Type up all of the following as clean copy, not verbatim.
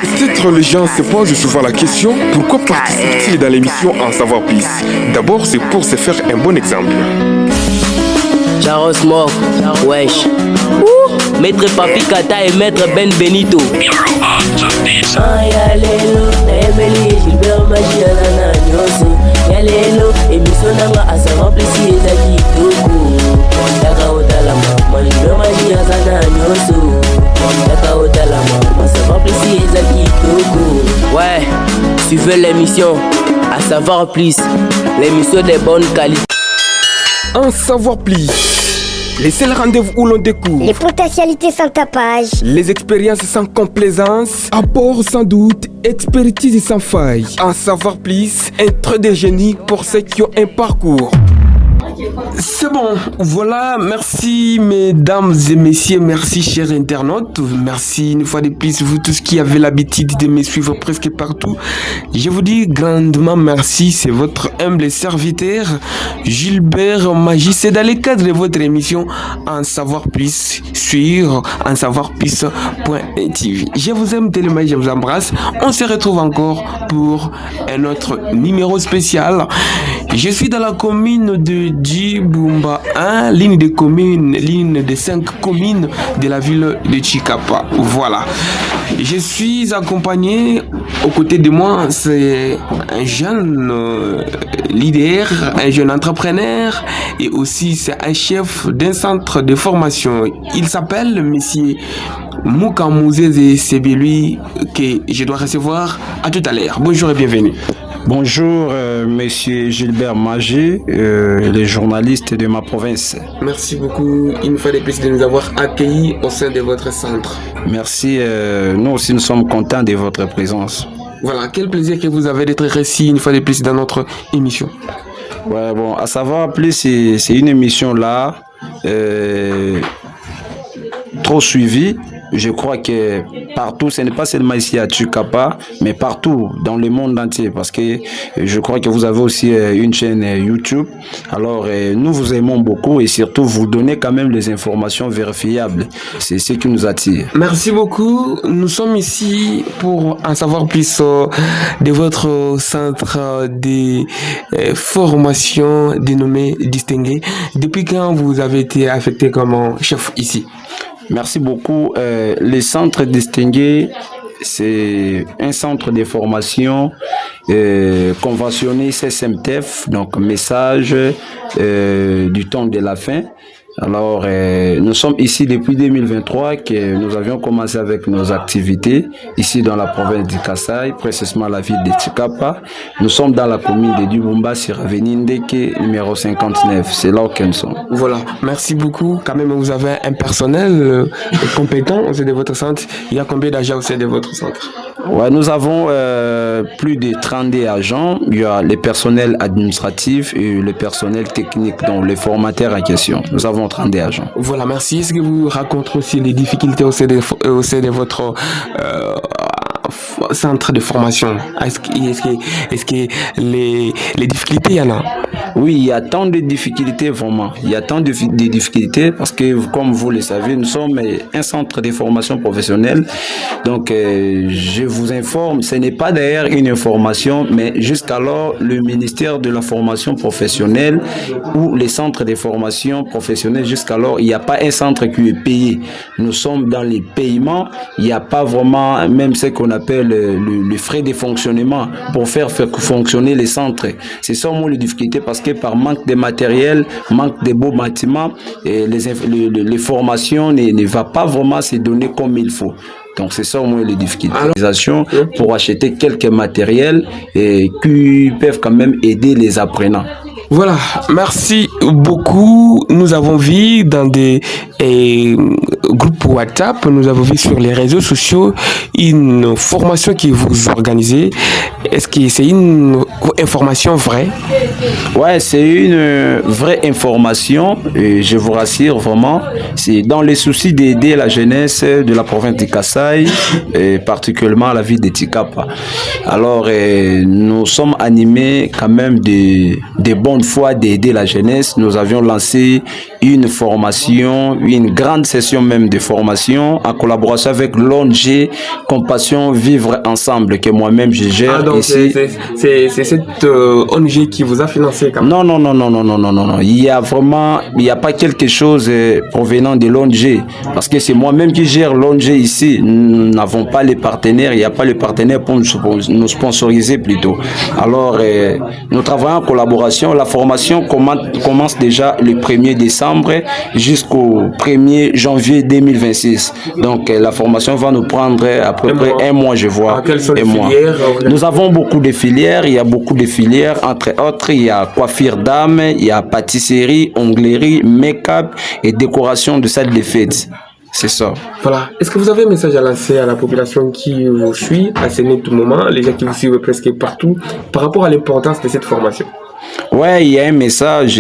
Peut-être les gens se posent souvent la question, pourquoi participe-t-il dans l'émission En Savoir Plus? D'abord, c'est pour se faire un bon exemple. Charos Mok, wesh. Maître Papi Kata et Maître Ben Benito. Yalelo, Naemeli, Gilbert Magia, Nana, Nyoso. Yalelo, émission Nanga, à savoir plus si les acquis, Toko. Yaka Otalama, Gilbert Magia, Nana, Nyoso. Yaka Otalama, à savoir plus si les acquis, Toko. Ouais, suivez l'émission, à savoir plus. L'émission des bonnes qualités. En Savoir Plus. Les seuls rendez-vous où l'on découvre les potentialités sans tapage, les expériences sans complaisance, apport sans doute, expertise sans faille. En Savoir Plus, un trait de génie pour ceux qui ont un parcours. C'est bon, voilà, merci mesdames et messieurs, merci chers internautes, merci une fois de plus vous tous qui avez l'habitude de me suivre presque partout. Je vous dis grandement merci, c'est votre humble serviteur Gilbert Magie, c'est dans le cadre de votre émission En Savoir Plus sur ensavoirplus.tv. Je vous aime tellement, je vous embrasse, on se retrouve encore pour un autre numéro spécial. Je suis dans la commune de Djibumba 1, ligne de 5 communes de la ville de Chikapa. Voilà. Je suis accompagné, aux côtés de moi, c'est un jeune leader, un jeune entrepreneur et aussi c'est un chef d'un centre de formation. Il s'appelle Monsieur Mouka Mouzeze, c'est lui que je dois recevoir à tout à l'heure. Bonjour et bienvenue. Bonjour, monsieur Gilbert Magie, les journalistes de ma province. Merci beaucoup, une fois de plus, de nous avoir accueillis au sein de votre centre. Merci, nous aussi nous sommes contents de votre présence. Voilà, quel plaisir que vous avez d'être ici une fois de plus dans notre émission. Ouais, bon, à savoir plus, c'est une émission là, trop suivie. Je crois que partout, ce n'est pas seulement ici à Chikapa, mais partout dans le monde entier, parce que je crois que vous avez aussi une chaîne YouTube. Alors, nous vous aimons beaucoup et surtout vous donnez quand même les informations vérifiables. C'est ce qui nous attire. Merci beaucoup. Nous sommes ici pour en savoir plus de votre centre de formation dénommé Distingué. Depuis quand vous avez été affecté comme chef ici? Merci beaucoup. Le centre distingué, c'est un centre de formation conventionné CSMTF, donc message du temps de la fin. Alors, nous sommes ici depuis 2023 que nous avions commencé avec nos activités ici dans la province du Kasaï, précisément la ville de Chikapa. Nous sommes dans la commune de Djibumba sur avenue Ndeke numéro 59. C'est là où nous sommes. Voilà, merci beaucoup. Quand même, vous avez un personnel compétent au sein de votre centre. Il y a combien d'agents au sein de votre centre? Ouais, nous avons plus de 32 agents. Il y a les personnels administratifs et le personnel technique, donc les formateurs en question. Nous avons 32 agents. Voilà, merci. Est-ce que vous racontez aussi les difficultés au sein de votre centre de formation? Est-ce que les difficultés, il y en a? Oui, il y a tant de difficultés vraiment. Il y a tant de difficultés parce que, comme vous le savez, nous sommes un centre de formation professionnelle. Donc, je vous informe, ce n'est pas d'ailleurs une information, mais jusqu'alors, le ministère de la formation professionnelle ou les centres de formation professionnelle, jusqu'alors, il n'y a pas un centre qui est payé. Nous sommes dans les paiements. Il n'y a pas vraiment même ce qu'on appelle le frais de fonctionnement pour faire fonctionner les centres. C'est ça au moins les difficultés parce que par manque de matériel, manque de beaux bâtiments, et les formations ne va pas vraiment se donner comme il faut. Donc c'est ça au moins les difficultés. Pour acheter quelques matériels et qui peuvent quand même aider les apprenants. Voilà, merci beaucoup. Nous avons vu dans des groupes WhatsApp, nous avons vu sur les réseaux sociaux une formation que vous organisez. Est-ce que c'est une information vraie? Ouais, c'est une vraie information et je vous rassure vraiment. C'est dans les soucis d'aider la jeunesse de la province du Kasaï et particulièrement la ville de Chikapa. Alors, nous sommes animés quand même de bonnes fois d'aider la jeunesse, nous avions lancé une formation, une grande session même de formation en collaboration avec l'ONG Compassion Vivre Ensemble que moi-même je gère donc ici. c'est cette ONG qui vous a financé quand même. Non. Il y a pas quelque chose provenant de l'ONG parce que c'est moi-même qui gère l'ONG ici. Nous n'avons pas les partenaires, il n'y a pas les partenaires pour nous sponsoriser plutôt. Alors, nous travaillons en collaboration. La formation commence déjà le 1er décembre jusqu'au 1er janvier 2026. Donc, la formation va nous prendre à peu près un mois, je vois. Quelles sont les un mois. filières? Nous avons beaucoup de filières. Il y a beaucoup de filières. Entre autres, il y a coiffure d'âme, il y a pâtisserie, onglerie, make-up et décoration de salle de fête. C'est ça. Voilà. Est-ce que vous avez un message à lancer à la population qui vous suit à ce tout moment, les gens qui vous suivent presque partout, par rapport à l'importance de cette formation? Ouais, il y a un message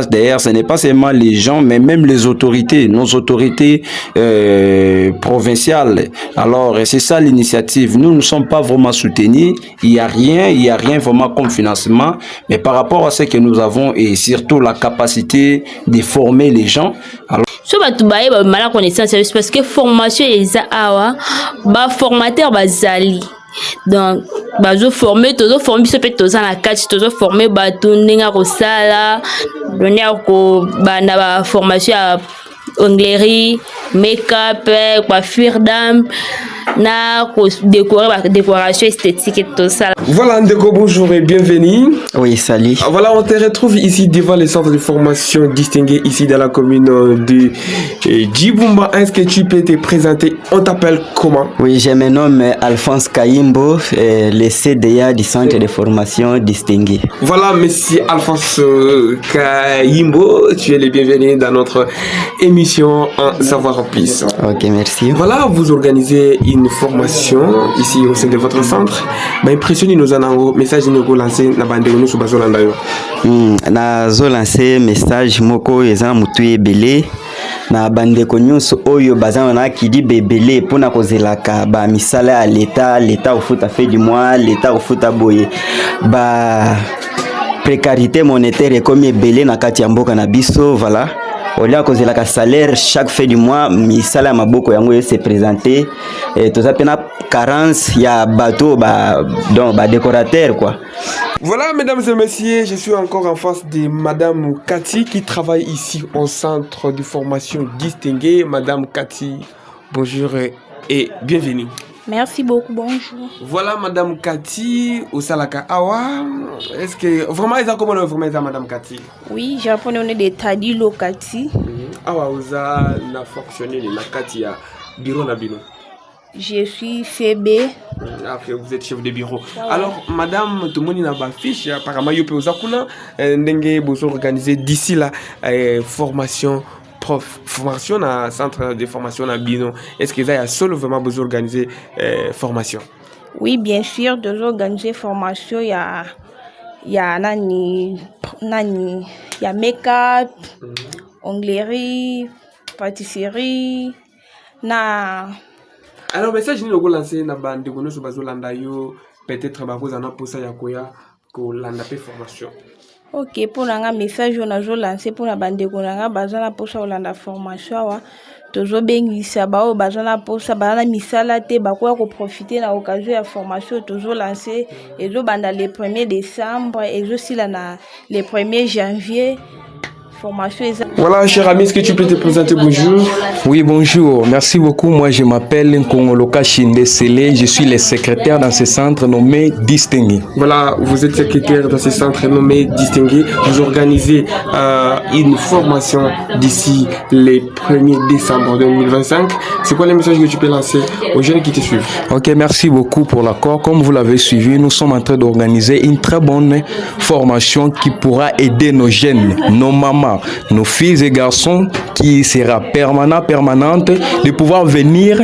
derrière. Ce n'est pas seulement les gens, mais même les autorités, nos autorités provinciales. Alors, c'est ça l'initiative. Nous ne sommes pas vraiment soutenus. Il y a rien vraiment comme financement. Mais par rapport à ce que nous avons et surtout la capacité de former les gens. Alors, so batu baye ba mala connaissance parce que formation eza awa ba formateur bazali donc bazo former tozo former biso pe toza na kati tozo former batu ndenge kosala donner ko bana ba formation ya onglerie make-up coiffure d'âme na décorer la décoration esthétique et tout ça. Voilà Ndeko, bonjour et bienvenue. Oui, salut. Voilà, on te retrouve ici devant le centre de formation distingué ici dans la commune de Djibumba. Est-ce que tu peux te présenter? On t'appelle comment? Oui, je me nomme Alphonse Kayimbo, le CDA du centre de formation distingué. Voilà, monsieur Alphonse Kayimbo, tu es le bienvenu dans notre émission En Savoir en Plus. Ok, merci. Voilà, vous organisez une formation ici au sein de votre centre. Impressionné nous en message nous lancer na bande nous sur bazolanda yo. Na zo lancer message moko eza mutu ebele na bande ko nyonso oyo bazana na kidi bebele pona kozelaka ba misala ya l'état au foot fait du mois, l'état au foot boye ba précarité monétaire comme ebele na kati ya mboka na biso, voilà. Au lieu de la salaire chaque fin du mois, misala ya maboko yango se présenter et tout ça pena carence ya bateau donc décorateur quoi. Voilà mesdames et messieurs, je suis encore en face de madame Cathy qui travaille ici au centre de formation distingué. Madame Cathy, bonjour et bienvenue. Merci beaucoup, bonjour. Voilà madame Cathy au Salaka Awa. Est-ce que vraiment ils ont comment on forme madame Cathy? Oui, j'apprends on est des Tadilo Cathy. Awa oza na fonctionné la Cathy à bureau na bino. Je suis CB. Après, vous êtes chef de bureau. Alors, madame, tout le monde a une fiche. Apparemment, vous pouvez vous organiser d'ici la formation. Formation dans centre de formation à Bino. Est-ce que vous avez seulement vraiment besoin d'organiser formation? Oui, bien sûr, de organiser formation. Il y a make-up, onglerie, pâtisserie, na. Alors, message nous lancer na bande de sur bazolanda yo peut-être ba vous en pour ça ya koya ko landa pe formation. Ok, pour un message on a lancé pour la bande de konanga bazana pour ça landa formation wa tozo bengisa ba o bazana pour ça bana misala te ba ko profiter na occasion ya formation tozo lancé et zo banda le 1er décembre et zo sila na le 1er janvier. Voilà, cher ami, est-ce que tu peux te présenter? Bonjour. Oui, bonjour. Merci beaucoup. Moi, je m'appelle Nkongoloka Shinde Sele. Je suis le secrétaire dans ce centre nommé Distingué. Voilà, vous êtes secrétaire dans ce centre nommé Distingué. Vous organisez une formation d'ici le 1er décembre 2025. C'est quoi le message que tu peux lancer aux jeunes qui te suivent? Ok, merci beaucoup pour l'accord. Comme vous l'avez suivi, nous sommes en train d'organiser une très bonne formation qui pourra aider nos jeunes, nos mamans, à nos filles et garçons qui sera permanente, de pouvoir venir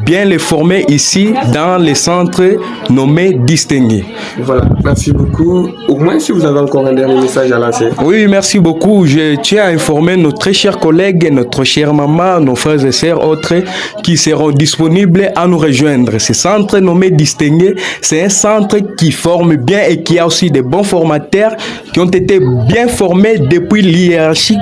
bien les former ici dans les centres nommés distingués. Voilà, merci beaucoup. Au moins, si vous avez encore un dernier message à lancer. Oui, merci beaucoup. Je tiens à informer nos très chers collègues, notre chère maman, nos frères et sœurs autres qui seront disponibles à nous rejoindre. Ce centre nommé distingué, c'est un centre qui forme bien et qui a aussi des bons formateurs qui ont été bien formés depuis l'hiérarchie